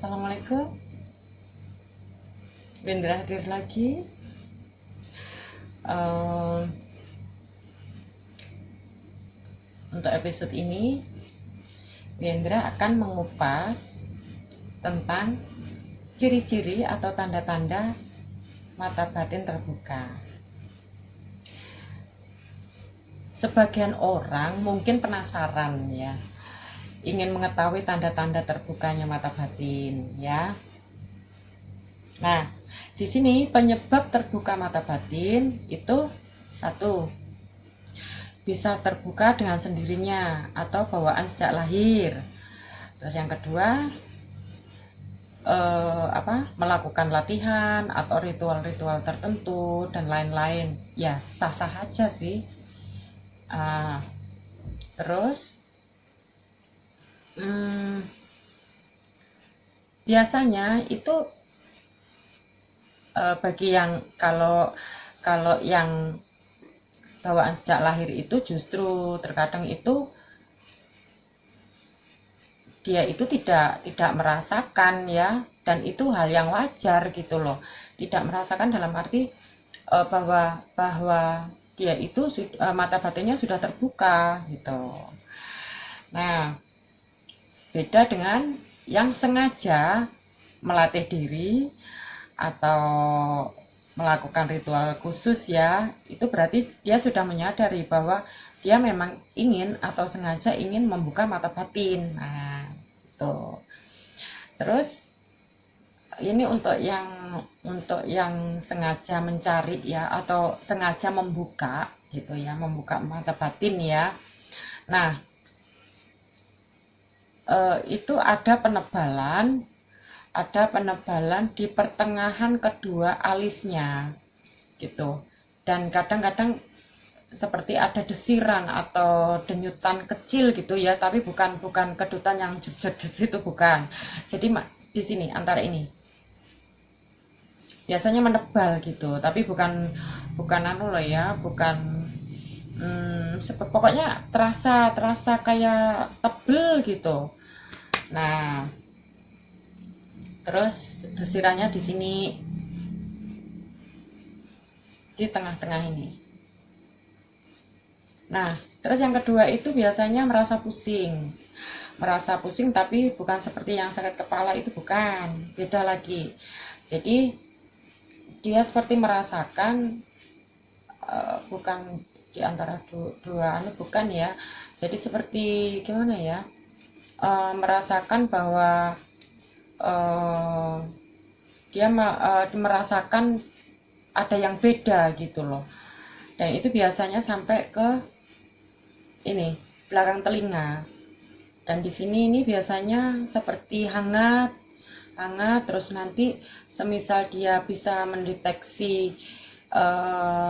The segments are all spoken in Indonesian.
Assalamualaikum. Wendra hadir lagi. Untuk episode ini, Wendra akan mengupas tentang ciri-ciri atau tanda-tanda mata batin terbuka. Sebagian orang mungkin penasaran ya, ingin mengetahui tanda-tanda terbukanya mata batin ya. Nah, di sini penyebab terbuka mata batin itu satu, bisa terbuka dengan sendirinya atau bawaan sejak lahir. Terus yang kedua, melakukan latihan atau ritual-ritual tertentu dan lain-lain. Ya, sah-sah aja sih. Terus biasanya itu bagi yang kalau yang bawaan sejak lahir itu justru terkadang itu dia itu tidak merasakan ya, dan itu hal yang wajar gitu loh. Tidak merasakan dalam arti bahwa dia itu mata batinnya sudah terbuka gitu. Nah, beda dengan yang sengaja melatih diri atau melakukan ritual khusus ya, itu berarti dia sudah menyadari bahwa dia memang ingin atau sengaja ingin membuka mata batin. Nah, itu. Terus ini untuk yang sengaja mencari ya, atau sengaja membuka gitu ya, membuka mata batin ya. Nah, itu ada penebalan di pertengahan kedua alisnya gitu, dan kadang-kadang seperti ada desiran atau denyutan kecil gitu ya, tapi bukan kedutan yang jet itu bukan. Jadi di sini antara ini biasanya menebal gitu, tapi bukan anu loh ya, bukan pokoknya terasa kayak tebel gitu. Nah, terus desirannya di sini, di tengah-tengah ini. Nah, terus yang kedua itu biasanya merasa pusing tapi bukan seperti yang sakit kepala, itu bukan, beda lagi. Jadi dia seperti merasakan bukan di antara dua anu, bukan ya. Jadi seperti gimana ya, merasakan bahwa dia merasakan ada yang beda gitu loh. Dan itu biasanya sampai ke ini belakang telinga. Dan di sini ini biasanya seperti hangat, terus nanti semisal dia bisa mendeteksi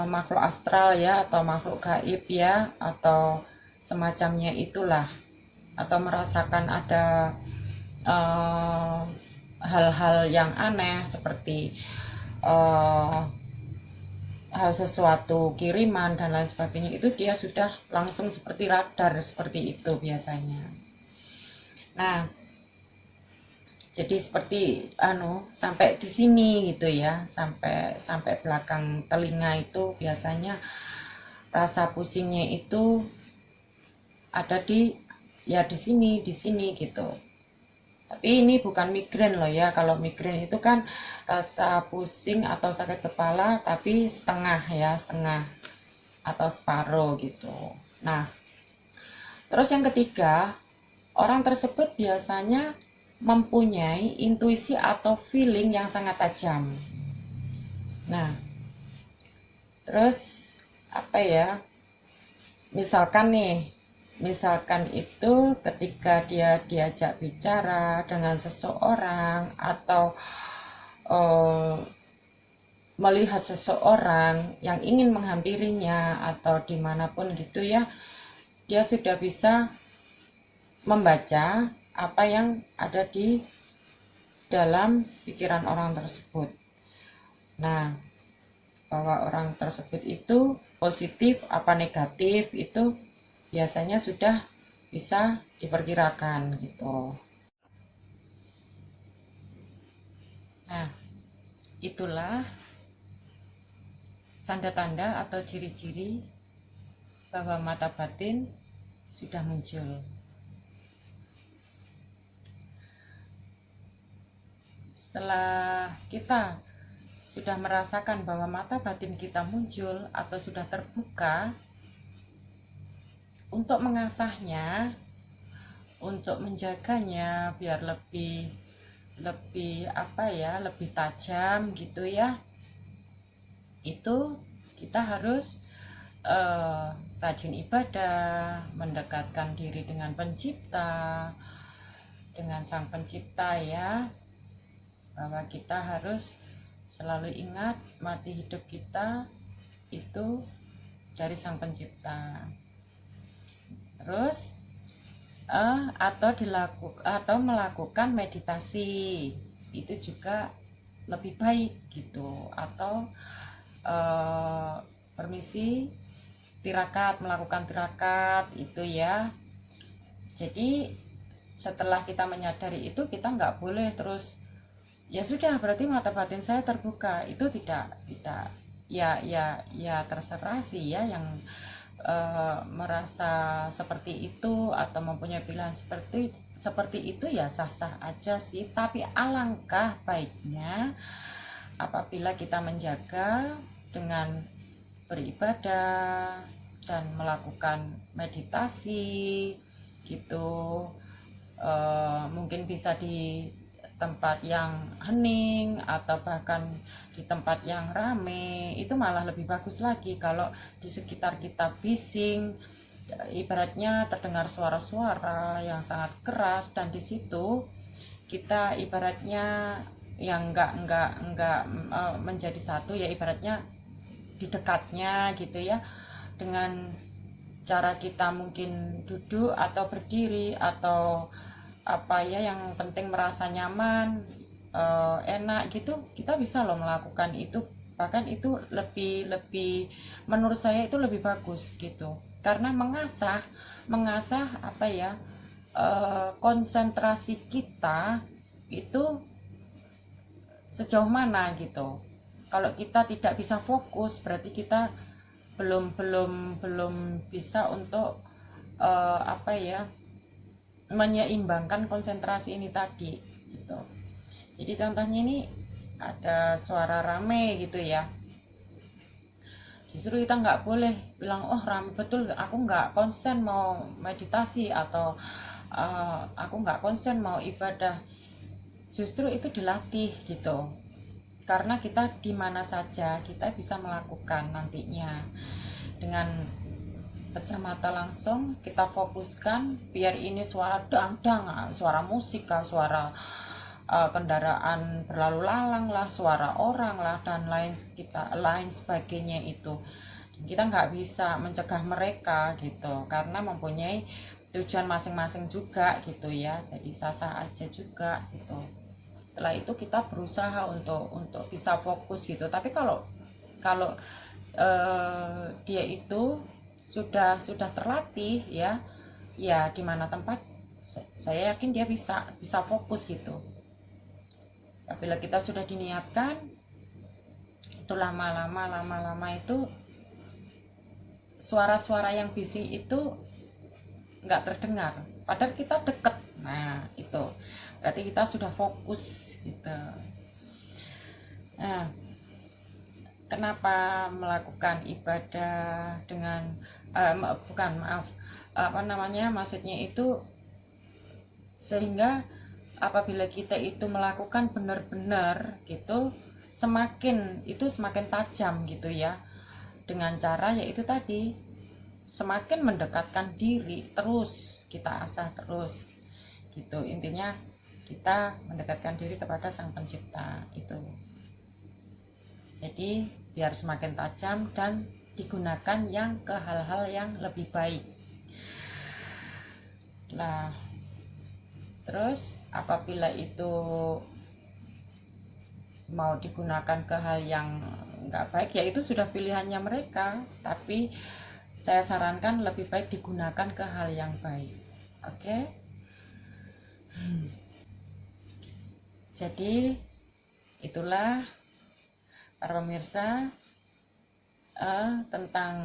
makhluk astral ya, atau makhluk gaib ya, atau semacamnya itulah, atau merasakan ada hal-hal yang aneh seperti hal sesuatu kiriman dan lain sebagainya, itu dia sudah langsung seperti radar seperti itu biasanya. Nah, jadi seperti sampai di sini gitu ya, sampai belakang telinga itu biasanya rasa pusingnya itu ada di sini gitu. Tapi ini bukan migrain loh ya. Kalau migrain itu kan rasa pusing atau sakit kepala tapi setengah atau separuh gitu. Nah, terus yang ketiga, orang tersebut biasanya mempunyai intuisi atau feeling yang sangat tajam. Nah, terus misalkan itu ketika dia diajak bicara dengan seseorang atau melihat seseorang yang ingin menghampirinya atau dimanapun gitu ya, dia sudah bisa membaca apa yang ada di dalam pikiran orang tersebut. Nah, bahwa orang tersebut itu positif apa negatif itu biasanya sudah bisa diperkirakan gitu. Nah, itulah tanda-tanda atau ciri-ciri bahwa mata batin sudah muncul. Setelah kita sudah merasakan bahwa mata batin kita muncul atau sudah terbuka, untuk mengasahnya, untuk menjaganya biar lebih lebih tajam gitu ya, itu kita harus rajin ibadah, mendekatkan diri dengan pencipta, dengan sang pencipta ya, bahwa kita harus selalu ingat mati hidup kita itu dari sang pencipta. Terus atau melakukan meditasi itu juga lebih baik gitu, atau melakukan tirakat itu ya. Jadi setelah kita menyadari itu, kita nggak boleh terus ya sudah berarti mata batin saya terbuka. Itu tidak ya terserah sih ya yang merasa seperti itu atau mempunyai pilihan seperti itu, ya sah-sah aja sih. Tapi alangkah baiknya apabila kita menjaga dengan beribadah dan melakukan meditasi gitu, mungkin bisa di tempat yang hening atau bahkan di tempat yang rame. Itu malah lebih bagus lagi. Kalau di sekitar kita bising, ibaratnya terdengar suara-suara yang sangat keras, dan di situ kita ibaratnya yang enggak menjadi satu ya, ibaratnya di dekatnya gitu ya, dengan cara kita mungkin duduk atau berdiri atau apa ya, yang penting merasa nyaman, enak gitu, kita bisa loh melakukan itu. Bahkan itu lebih menurut saya itu lebih bagus gitu, karena mengasah apa ya, konsentrasi kita itu sejauh mana gitu. Kalau kita tidak bisa fokus, berarti kita belum bisa untuk apa ya, menyeimbangkan konsentrasi ini tadi gitu. Jadi contohnya ini ada suara rame gitu ya, justru kita nggak boleh bilang oh rame betul, aku nggak konsen mau meditasi atau aku nggak konsen mau ibadah. Justru itu dilatih gitu, karena kita di mana saja kita bisa melakukan nantinya. Dengan pejam mata langsung kita fokuskan, biar ini suara dang-dang, suara musik lah, suara kendaraan berlalu lalang lah, suara orang lah, dan lain sebagainya itu. Kita nggak bisa mencegah mereka gitu, karena mempunyai tujuan masing-masing juga gitu ya. Jadi sah-sah aja juga gitu. Setelah itu kita berusaha untuk bisa fokus gitu. Tapi kalau dia itu sudah terlatih ya di mana tempat, saya yakin dia bisa fokus gitu. Apabila kita sudah diniatkan, itu lama-lama itu suara-suara yang bising itu nggak terdengar, padahal kita deket. Nah itu berarti kita sudah fokus gitu. Nah, kenapa melakukan ibadah dengan maksudnya itu sehingga apabila kita itu melakukan benar-benar gitu, semakin tajam gitu ya, dengan cara yaitu tadi, semakin mendekatkan diri, terus kita asah terus gitu. Intinya kita mendekatkan diri kepada sang pencipta itu. Jadi biar semakin tajam dan digunakan yang ke hal-hal yang lebih baik. Nah, terus apabila itu mau digunakan ke hal yang nggak baik, ya itu sudah pilihannya mereka. Tapi saya sarankan lebih baik digunakan ke hal yang baik. Oke? Jadi itulah para pemirsa tentang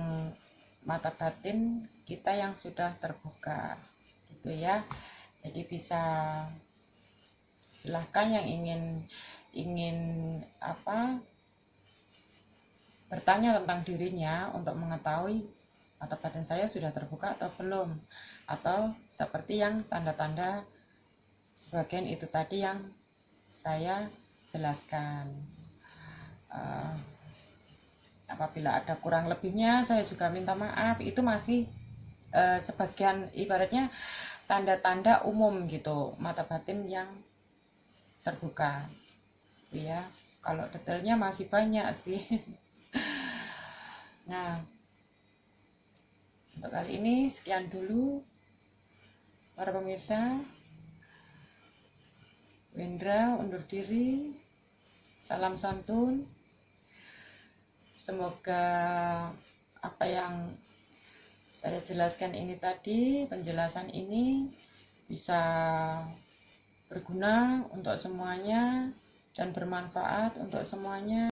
mata batin kita yang sudah terbuka gitu ya. Jadi bisa silahkan yang ingin bertanya tentang dirinya untuk mengetahui mata batin saya sudah terbuka atau belum, atau seperti yang tanda-tanda sebagian itu tadi yang saya jelaskan. Apabila ada kurang lebihnya saya juga minta maaf, itu masih sebagian ibaratnya tanda-tanda umum gitu mata batin yang terbuka gitu ya. Kalau detailnya masih banyak sih. Nah, untuk kali ini sekian dulu para pemirsa. Wendra undur diri. Salam santun. Semoga apa yang saya jelaskan ini tadi, penjelasan ini bisa berguna untuk semuanya dan bermanfaat untuk semuanya.